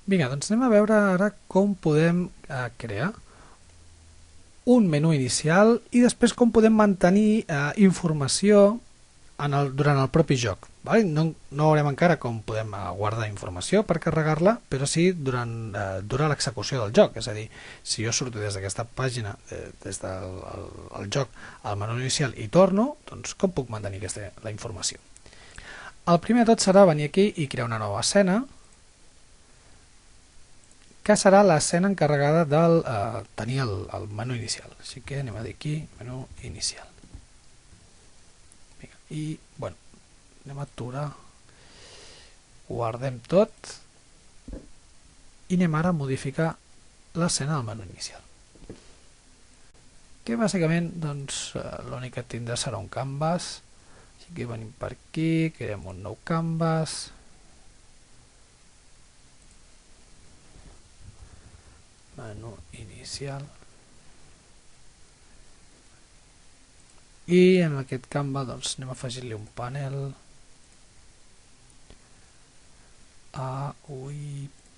Vinga, doncs anem a veure ara com podem crear un menú inicial i després com podem mantenir informació durant el propi joc. Vale? No veurem encara com podem guardar informació per carregar-la, però sí durant l'execució del joc. És a dir, si jo surto des d'aquesta pàgina, des del joc al menú inicial i torno, doncs com puc mantenir la informació? El primer de tot serà venir aquí i crear una nova escena, que serà l'escena encarregada de tenir el menú inicial. Així que anem a dir aquí, menú inicial. I, bueno, anem a aturar, guardem tot i anem ara a modificar l'escena del menú inicial. Que bàsicament, doncs, l'únic que tindrà serà un canvas. Així que venim per aquí, creem un nou canvas. Menú inicial. I en aquest canvas doncs, anem a afegir-li un panel.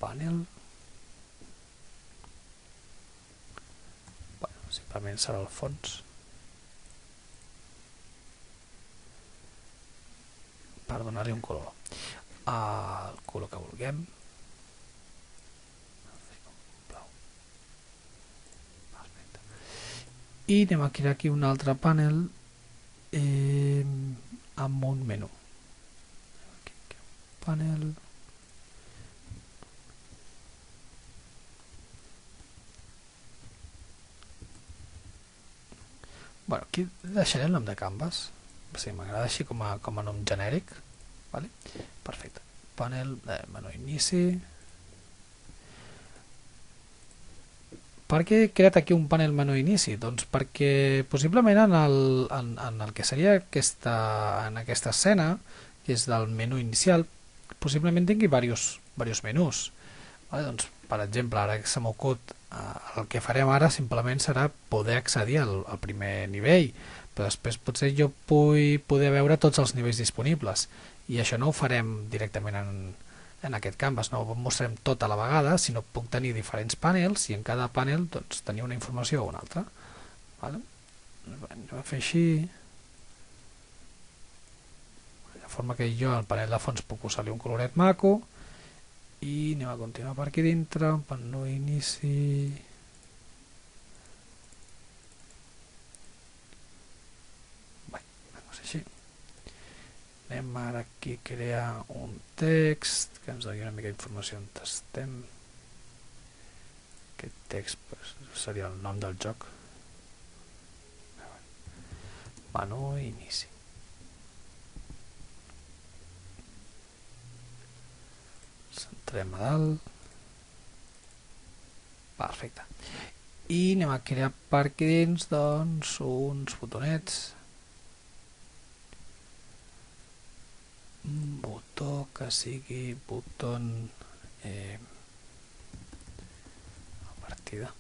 Panel. Bueno, simplement serà el fons. Per donar-li un color. El color que vulguem. I anem a crear aquí un altre panel amb un menú. Aquí, panel. Bueno, aquí deixaré el nom de canvas. Sí, m'agrada així com a nom genèric. Vale? Perfecte. Panel, menú inici. Per què he creat aquí un panel menú inici? Doncs perquè possiblement en el que seria en aquesta escena, que és del menú inicial, possiblement tingui diversos menús. Vale? Doncs, per exemple, ara que se m'acut, el que farem ara simplement serà poder accedir al primer nivell, però després potser jo vull poder veure tots els nivells disponibles, i això no ho farem directament en aquest canvas, no ho mostrem tot a la vegada, sinó puc tenir diferents panels i en cada panel doncs, tenir una informació o una altra. Vale? Anem a fer així, de forma que jo al panel de fons puc posar-li un coloret maco, i anem a continuar per aquí dintre, menú inici. Bé, doncs així. Anem ara aquí a crear un text que ens doni una mica d'informació on estem. Aquest text pues, seria el nom del joc. Menú inici. Centrem a dalt. Perfecte. I anem a crear per aquí dins doncs, uns botonets. Un botó que sigui botó a partida.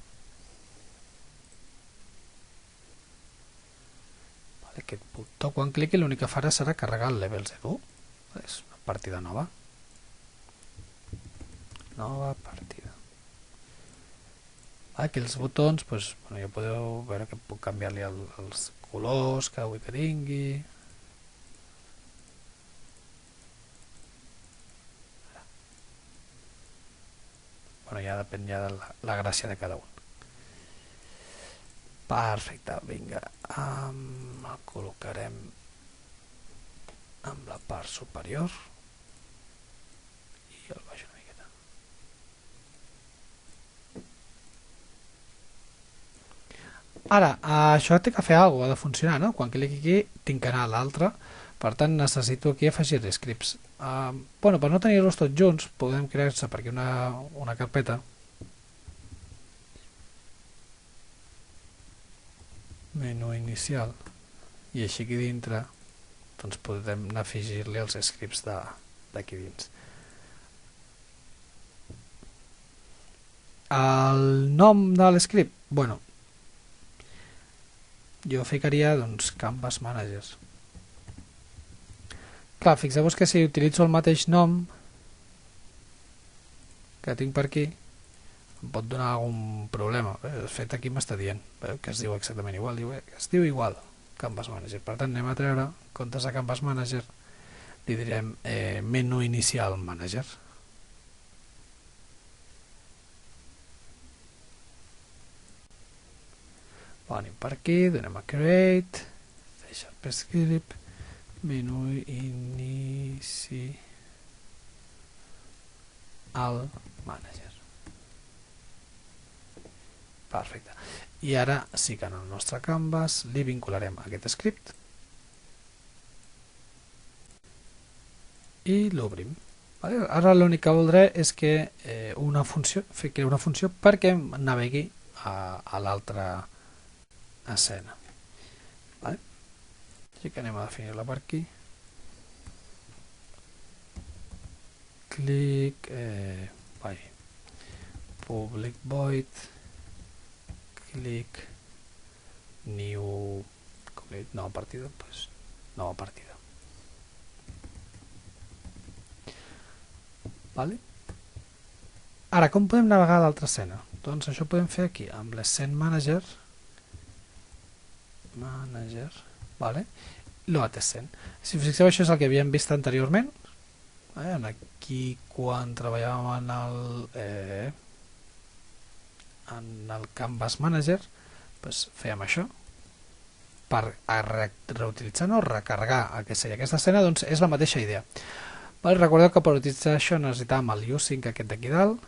Vale, aquest botó quan cliqui l'únic que farà serà carregar el level 0. És una partida nova. Nova partida. Aquí els botons, doncs, bueno, ja podeu veure que puc canviar-li els colors que vull que tingui. Bueno, ja depèn ja de la gràcia de cada un. Perfecte, vinga. El col·locarem amb la part superior i el baix una miqueta. Ara, això té que fer alguna cosa, ha de funcionar, no? Quan cliqui aquí tinc que anar a l'altre, per tant necessito aquí afegir scripts. Bueno, per no tenir-los tots junts podem crear-se per aquí una carpeta. Menú inicial. I així aquí dintre doncs podem anar a afegir-li els scripts d'aquí dins. El nom de l'script, bueno, jo ficaria doncs Canvas Managers. Clar, fixeu-vos que si utilitzo el mateix nom que tinc per aquí em pot donar algun problema. De fet, aquí m'està dient que es diu exactament igual. Diu que es diu igual Canvas Manager. Per tant, anem a treure, en comptes de Canvas Manager, li direm Menú Inicial Manager. Venim per aquí, donem a Create, Script, Menú Inicial Manager. Perfecte. I ara sí que en el nostre Canvas li vincularem aquest script i l'obrim. Ara l'únic que voldré és que crear una funció perquè navegui a l'altra escena. Així que anem a definir-la per aquí. Clic, public void, clic, new, nova partida, doncs nova partida. Ara, com podem navegar a l'altra escena? Doncs això ho podem fer aquí, amb l'Scene Manager, load scene. Si us fixeu, això és el que havíem vist anteriorment. Aquí, quan treballàvem en el Canvas Manager, fèiem això. Per reutilitzar o recarregar el que seria aquesta escena, doncs és la mateixa idea. Recordeu que per utilitzar això necessitàvem el using aquest d'aquí dalt.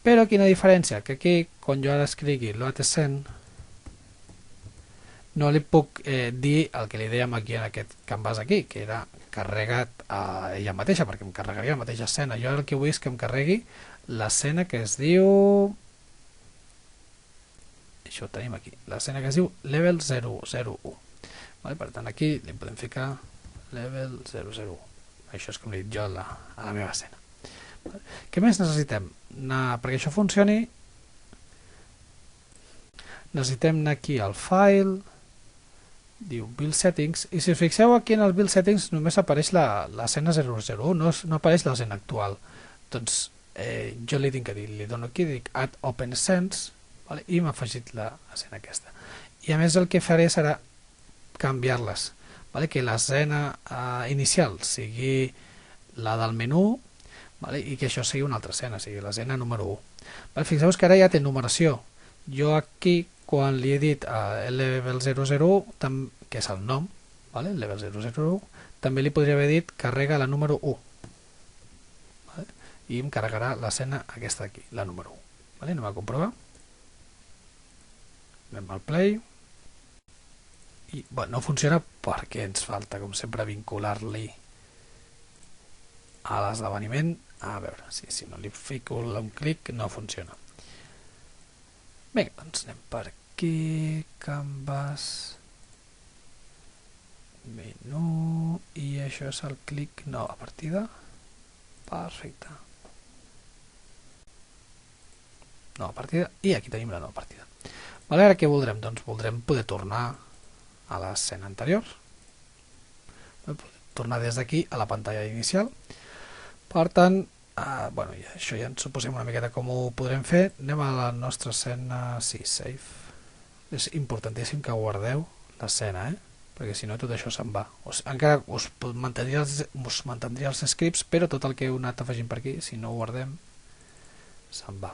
Però quina diferència? Que aquí, quan jo ara escrigui load scene, no li puc dir el que li dèiem aquí en aquest canvas aquí, que era carregat a ella mateixa, perquè em carregaria la mateixa escena. Jo el que vull és que em carregui l'escena que es diu... Això ho tenim aquí, l'escena que es diu level 001. Per tant, aquí li podem ficar level 001. Això és com li he dit jo a la meva escena. Què més necessitem? Perquè això funcioni, necessitem anar aquí al file, diu build settings, i si us fixeu aquí en el build settings només apareix l'escena 001, no apareix l'escena actual. Doncs jo li tinc que dir, li dono aquí, dic add open scenes, i m'ha afegit l'escena aquesta. I a més el que faré serà canviar-les, que l'escena inicial sigui la del menú, i que això sigui una altra escena, sigui l'escena número 1. Fixeu-vos que ara ja té numeració. Jo aquí, quan li he dit el level 001, que és el nom, level 001, també li podria haver dit carrega la número 1. I em carregarà l'escena aquesta d'aquí, la número 1. Anem a comprovar. Anem al play. I no funciona perquè ens falta, com sempre, vincular-li a l'esdeveniment. A veure, si no li fico un clic no funciona. Bé, doncs anem per aquí, Canvas, menú, i això és el clic nova partida. Perfecte. Nova partida, i aquí tenim la nova partida. Ara què voldrem? Doncs voldrem poder tornar a l'escena anterior, tornar des d'aquí a la pantalla inicial. Per tant, això ja ens suposem una miqueta com ho podrem fer. Anem a la nostra escena, sí, save. És importantíssim que guardeu l'escena, perquè si no tot això se'n va. Encara us mantindria els scripts, però tot el que heu anat afegint per aquí, si no ho guardem, se'n va.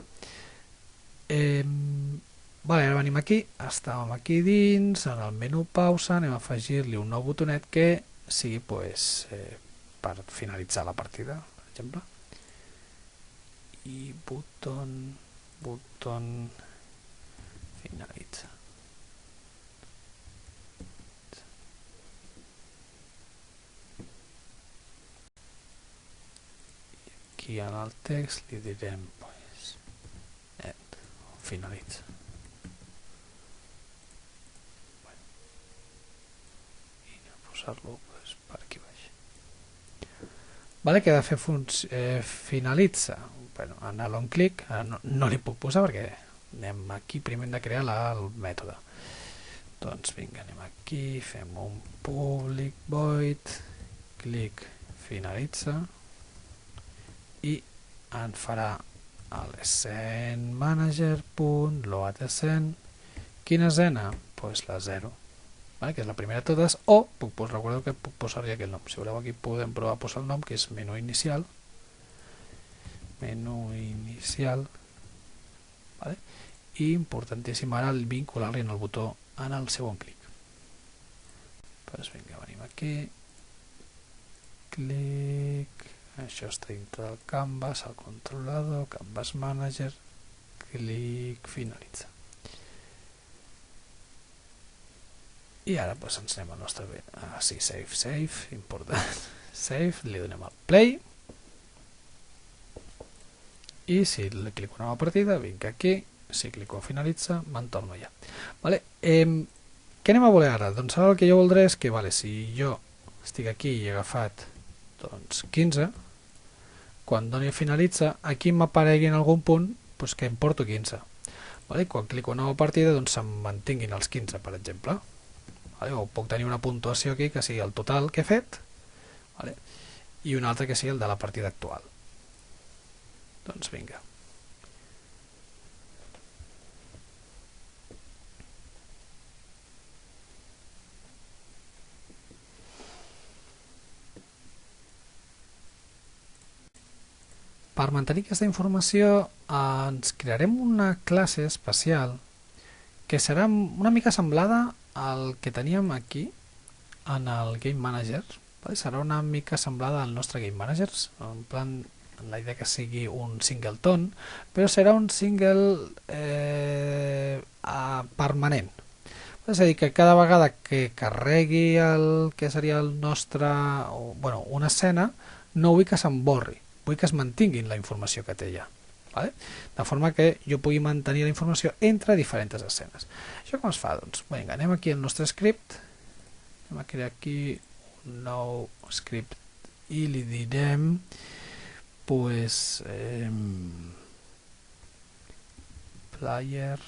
Ara venim aquí, estàvem aquí dins, en el menú pausa, anem a afegir-li un nou botonet que sigui per finalitzar la partida, per exemple. I botón finalitza. Aquí en el text li direm end, finalitza. I anem a posar-lo per aquí baix. Que ha de fer finalitza. Anar long click, no li puc posar perquè anem aquí, primer hem de crear el mètode. Doncs vinga, anem aquí, fem un public void, clic finalitza i en farà l'scene manager.loadScene. Quina escena? Doncs la 0, que és la primera de totes, o recordeu que puc posar-hi aquell nom. Si voleu, aquí podem provar a posar el nom, que és menú inicial, i importantíssim ara vincular-li en el botó en el segon clic. Doncs vinga, venim aquí, clic, això està dintre del canvas, el controlador, canvas manager, clic, finalitza. I ara ens anem al nostre save, important, save, li donem el play, i si li clico una nova partida, vinc aquí, si clico a finalitza, me'n torno allà. Què anem a voler ara? Doncs ara el que jo voldré és que, si jo estic aquí i he agafat 15, quan doni a finalitza, aquí m'aparegui en algun punt que em porto 15. Quan clico nova partida, doncs se'm mantinguin els 15, per exemple. O puc tenir una puntuació aquí que sigui el total que he fet i una altra que sigui el de la partida actual. Doncs vinga. Per mantenir aquesta informació ens crearem una classe especial que serà una mica semblada al que teníem aquí en el Game Manager. Serà una mica semblada al nostre Game Manager, en plan, la idea que sigui un singleton, però serà un single permanent. És a dir, que cada vegada que carregui el que seria el nostre, una escena, no vull que s'emborri, vull que es mantinguin la informació que té allà. De forma que jo pugui mantenir la informació entre diferents escenes. Això com es fa? Doncs vinga, anem aquí al nostre script, anem a crear aquí un nou script i li direm player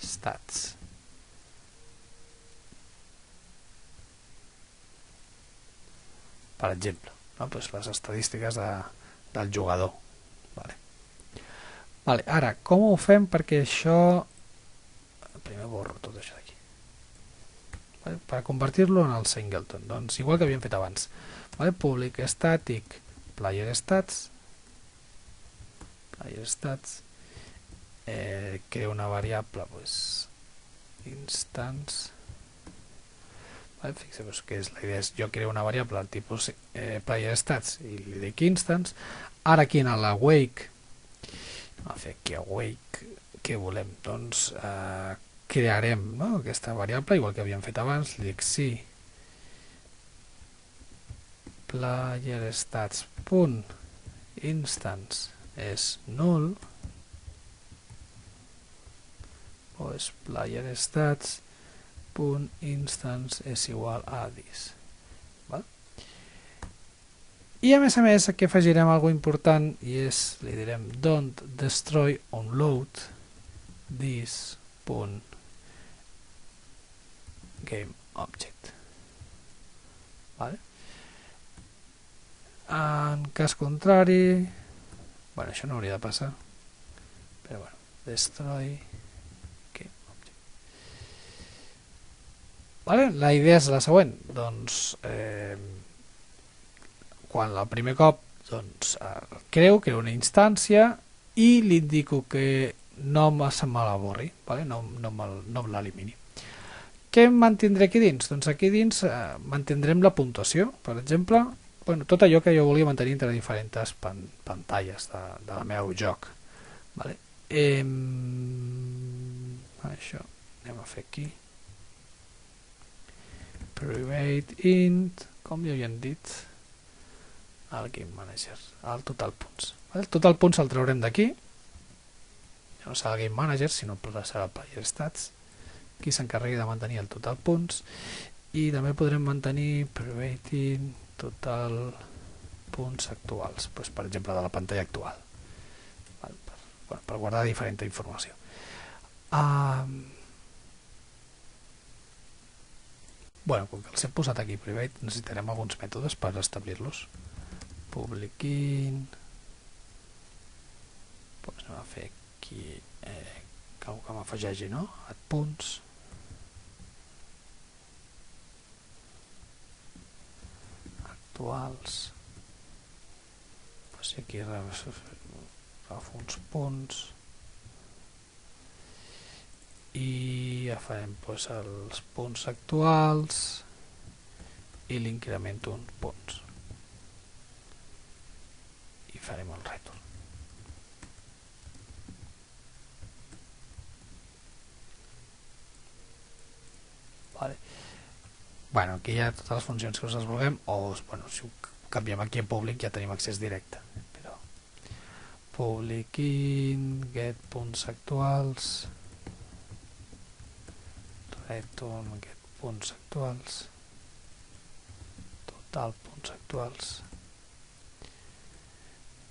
stats. Per exemple, les estadístiques del jugador. Ara, com ho fem perquè això... Primer borro tot això d'aquí. Per convertir-lo en el singleton, doncs igual que havíem fet abans. Public static player stats, creo una variable instance. Fixeu-vos que la idea és jo creo una variable al tipus player stats i li dic instance. Ara aquí en l'awake, a fer aquí awake, què volem? Doncs crearem aquesta variable igual que havíem fet abans, li dic sí player stats punt instance és null, doncs player stats punt instance és igual a this. I a més, aquí afegirem alguna cosa important i és, li direm don't destroy onload this punt game object. En cas contrari, això no hauria de passar, però destroy game object. La idea és la següent, doncs quan el primer cop creo una instància i li indico que no se me l'avorri, no me l'elimini. Què mantindré aquí dins? Doncs aquí dins mantindrem la puntuació, per exemple, tot allò que jo volia mantenir entre diferents pantalles del meu joc. Això anem a fer aquí. Private int, com ja havien dit, al Game Manager, al total punts. El total punts el traurem d'aquí, ja no serà el Game Manager, sinó serà el Player Stats, qui s'encarregui de mantenir el total punts, i també podrem mantenir privating total punts actuals, per exemple de la pantalla actual, per guardar diferent informació. Bueno, com que els he posat aquí private, necessitarem alguns mètodes per establir-los. Public in, doncs anem a fer aquí que m'afegeixi, no? Add punts. Actuals. Doncs aquí agafo uns punts i farem doncs, els punts actuals i l'incremento uns punts i farem el retorn. Vale. Bueno, aquí hi ha totes les funcions que us vulguem, o bueno, si ho canviem aquí a públic ja tenim accés directe, però public in, get punts actuals, return get punts actuals, total punts actuals,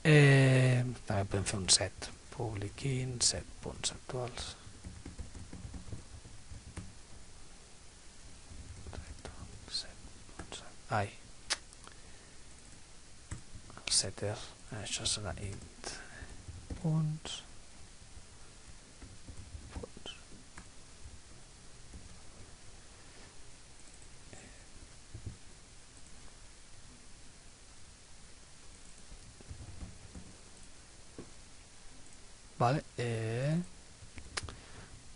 també podem fer un set, public in, set punts actuals, ai, el setter, això serà int punts, vale,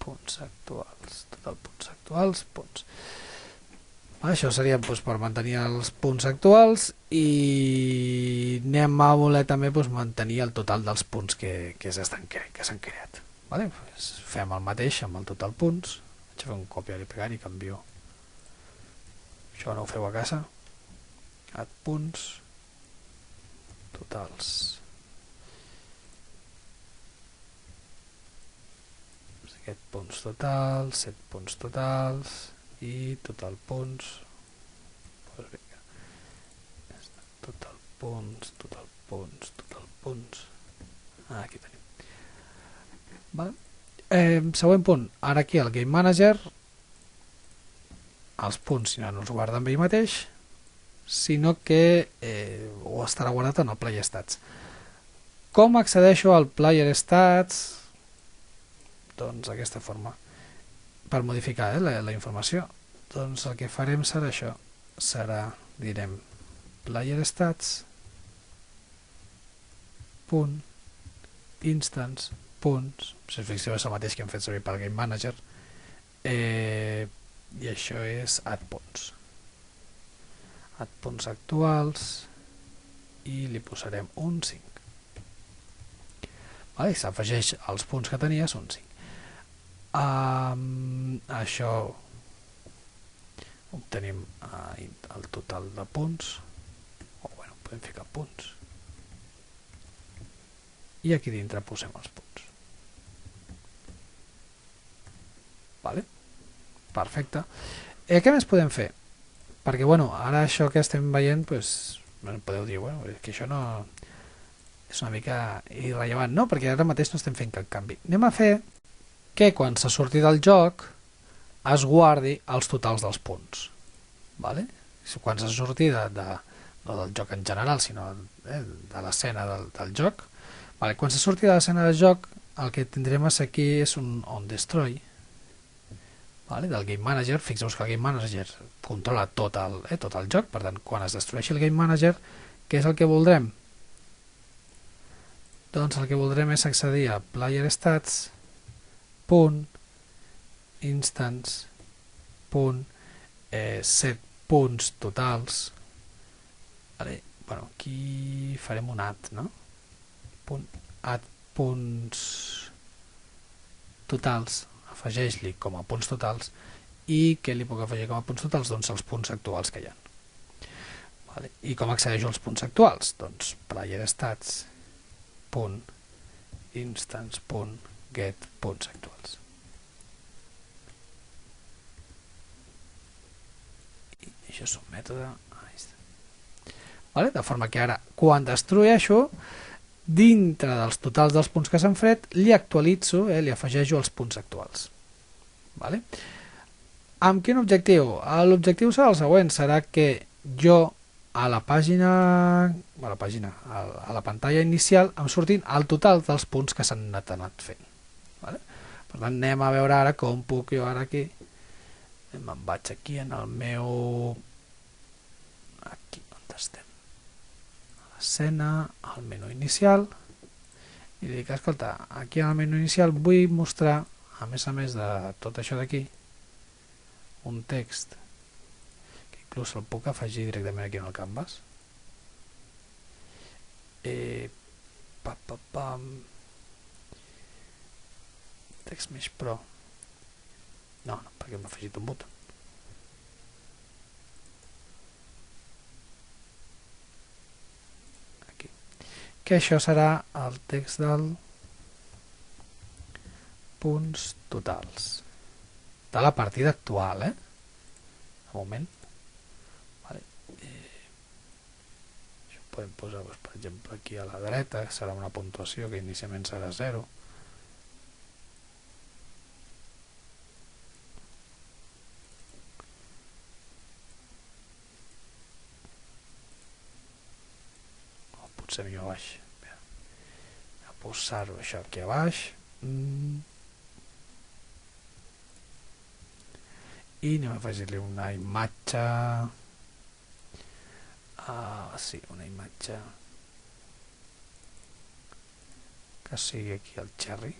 punts actuals, total punts actuals, punts. Això seria doncs, per mantenir els punts actuals i anem a voler també doncs, mantenir el total dels punts que s'han creat. Vale? Pues fem el mateix amb el total punts. Vaig a fer un copiar i pegar i canvio. Això no ho feu a casa. Add punts totals. Aquest punts totals, 7 punts totals i total punts, doncs vinga, total punts, total punts, total punts, aquí tenim. Vale. Següent punt, ara aquí al Game Manager, els punts no els guarda amb ell mateix, sinó que ho estarà guardat en el Player Stats. Com accedeixo al Player Stats? Doncs d'aquesta forma. Per modificar la informació, doncs el que farem serà això, direm player stats punt instance punts, si us fixeu és el mateix que hem fet servir pel Game Manager, i això és add punts actuals i li posarem un 5. Vale, s'afegeix als punts que tenia, són 5. Això obtenim el total de punts, o bueno, podem ficar punts i aquí dintre posem els punts. Vale? Perfecte. Què més podem fer? Perquè bueno, ara això que estem veient doncs, podeu dir, bueno, que això no és una mica irrellevant, no? Perquè ara mateix no estem fent cap canvi. Anem a fer que quan se surti del joc es guardi els totals dels punts. Vale? Quan se surti no del joc en general, sinó de l'escena del joc. Vale, quan se surti de l'escena del joc, el que tindrem aquí és un onDestroy, vale, del Game Manager. Fixeu-vos que el Game Manager controla tot el joc, per tant, quan es destrueixi el Game Manager, què és el que voldrem? Doncs el que voldrem és accedir a Player Stats instance set punts totals. Vale. Bueno, aquí farem un add, no? Add punts totals, afegeix-li com a punts totals, i què li puc afegir com a punts totals? Doncs els punts actuals que hi ha. Vale. I com accedeixo als punts actuals? Doncs player stats instance get punts actuals. I això és un mètode. Vale? De forma que ara, quan destrueixo, dintre dels totals dels punts que s'han fet, li actualitzo, li afegeixo els punts actuals. Vale? Amb quin objectiu? L'objectiu serà el següent, serà que jo a la pàgina, a la pantalla inicial em surtin el total dels punts que s'han anat fent. Vale? Per tant, anem a veure ara com puc jo ara aquí. Me'n vaig aquí en el meu... Aquí, on estem? A l'escena, al menú inicial, i dic, escolta, aquí al menú inicial vull mostrar, a més de tot això d'aquí, un text que inclús el puc afegir directament aquí en el canvas. Text Mesh Pro. No, perquè m'ha afegit un botó. Aquí. Que això serà el text del punts totals de la partida actual, de moment. Vale. Això ho podem posar, doncs, per exemple, aquí a la dreta, serà una puntuació que inicialment serà 0. O potser millor a baix. A posar-ho això aquí a baix. I anem a afegir-li una imatge, sí, una imatge que sigui aquí el Cherry,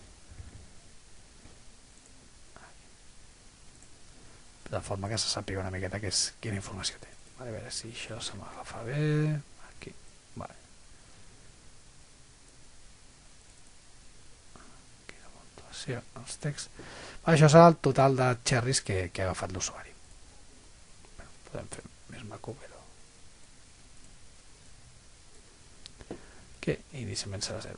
de forma que se sàpiga una miqueta quina informació té. Vale, a veure si això se m'agafa bé, aquí, vale. Aquí la puntuació, els texts. Això serà el total de cherries que ha agafat l'usuari. Podem fer més maco, però... que inicialment serà 0.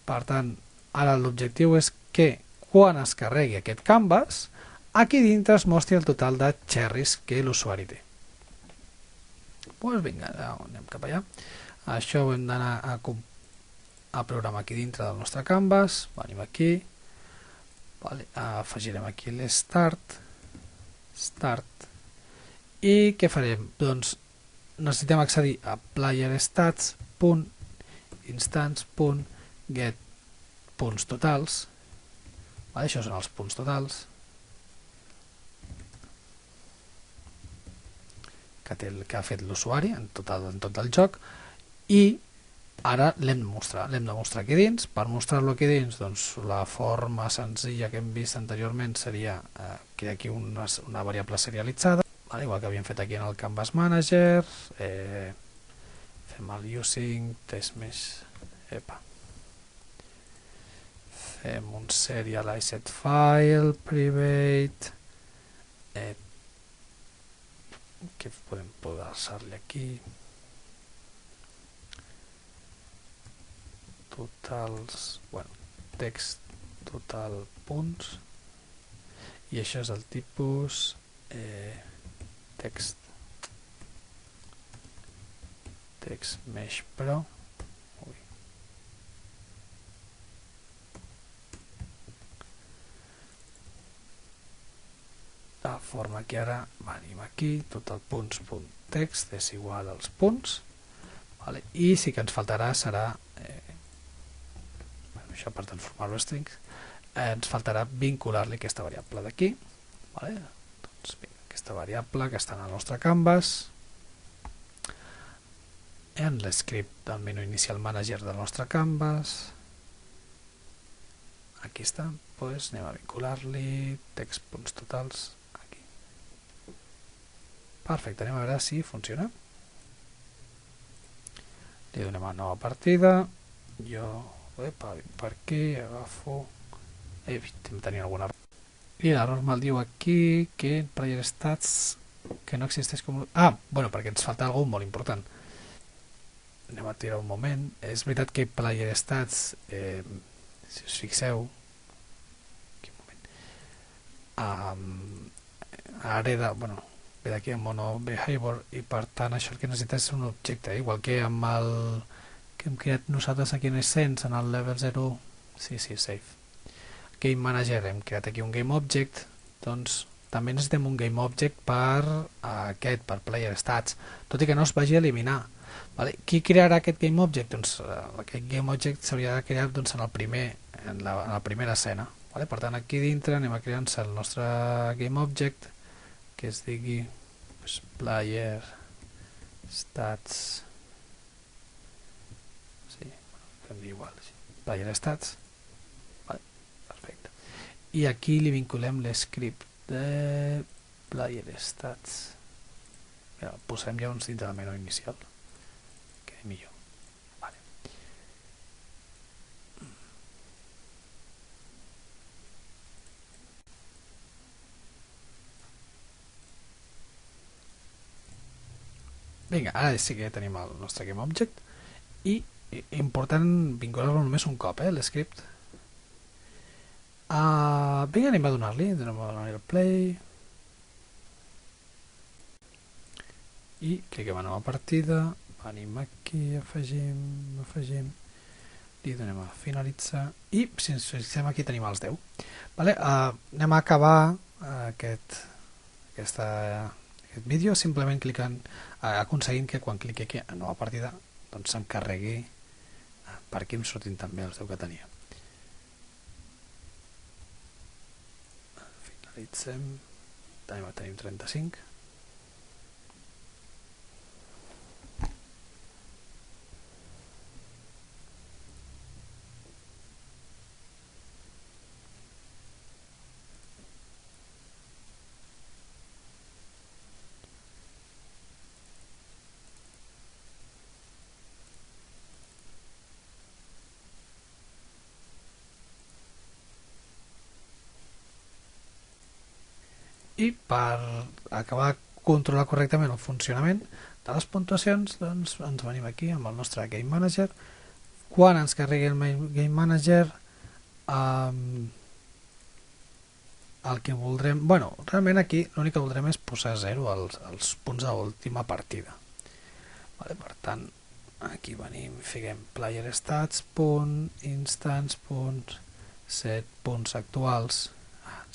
Per tant, ara l'objectiu és que quan es carregui aquest canvas, aquí dintre es mostri el total de cherries que l'usuari té. Doncs vinga, anem cap allà. Això ho hem d'anar a programar aquí dintre del nostre canvas. Venim aquí. Vale, afegirem aquí l'start i què farem? Doncs necessitem accedir a playerstats.instance.get punts totals. Vale, això són els punts totals que ha fet l'usuari en tot el joc, i ara l'hem de mostrar aquí dins. Per mostrar-lo aquí dins, doncs la forma senzilla que hem vist anteriorment seria que aquí una variable serialitzada, igual que havíem fet aquí en el Canvas Manager. Fem el using test mesh, fem un serialized file private, que podem posar-li aquí totals, text total punts, i això és el tipus text mesh pro. De forma que ara venim aquí, total punts.text és igual als punts, i sí que ens faltarà serà això per transformar-lo a strings, ens faltarà vincular-li aquesta variable d'aquí. Doncs aquesta variable que està en el nostre canvas, en l'script del menú inicial manager del nostre canvas, aquí està, doncs anem a vincular-li text.totals aquí. Perfecte, anem a veure si funciona. Li donem a nova partida, jo per aquí agafo, tenia alguna error, i l'error me'l diu aquí que player stats que no existeix com... perquè ens falta alguna molt important. Anem a tirar un moment. És veritat que player stats, si us fixeu, hereda, ve d'aquí en mono behavior, i per tant això el que necessita és un objecte, igual que amb el que hem creat nosaltres aquí en Essence, en el level 0, sí, safe. Game Manager, hem creat aquí un Game Object, doncs també necessitem un GameObject per Player Stats, tot i que no es vagi a eliminar. Vale? Qui crearà aquest GameObject? Doncs aquest GameObject s'hauria de crear doncs, en la primera escena. Vale? Per tant, aquí dintre anem a crear-nos el nostre GameObject, que es digui Player Stats. Sí, bueno, igual, sí. Player Stats. Vale, perfecte. I aquí li vinculem l'script de Player Stats. Mira, posem ja uns dintre del menú inicial. Que millor. Vale. Vinga, ara sí que tenim el nostre GameObject i important vincular-lo només un cop, l'script. Vinga, anem a donar-li el play i cliquem a nova partida, venim aquí, afegim, li donem a finalitzar i si ens fixem aquí tenim els 10. Vale? Anem a acabar aquest vídeo simplement clicant, aconseguint que quan cliqui aquí a nova partida doncs se'm carregui per aquí em surtin també els 10 que tenia. Finalitzem, tenim 35. I per acabar de controlar correctament el funcionament de les puntuacions, doncs ens venim aquí amb el nostre Game Manager. Quan ens carregui el Game Manager, el que voldrem... Bueno, realment aquí l'únic que voldrem és posar 0 als punts de l'última partida. Vale, per tant, aquí venim, fiquem player stats, instance, set punts actuals,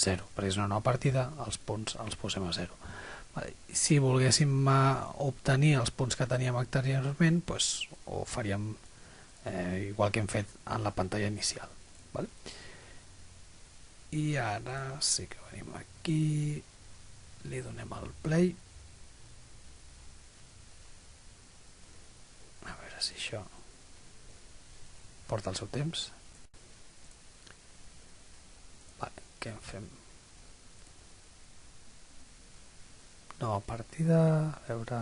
0, perquè és una nova partida, els punts els posem a 0. Vale. Si volguéssim obtenir els punts que teníem anteriorment, doncs ho faríem igual que hem fet en la pantalla inicial. Vale? I ara sí que venim aquí, li donem el play. A veure si això porta el seu temps. Vale, què en fem? Nova partida, a veure...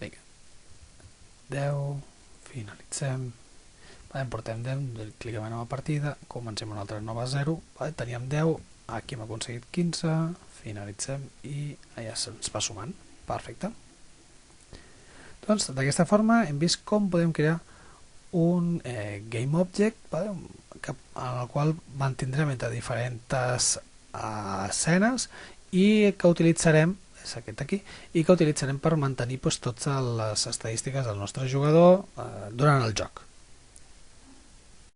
Vinga, 10, finalitzem, vale, portem 10, cliquem a nova partida, comencem una altra nova 0, vale, teníem 10, aquí hem aconseguit 15, finalitzem i ja se'ns va sumant, perfecte. Doncs d'aquesta forma hem vist com podem crear un GameObject, vale, en el qual mantindrem entre diferents escenes i que utilitzarem, és aquest aquí, i que utilitzarem per mantenir doncs, totes les estadístiques del nostre jugador durant el joc.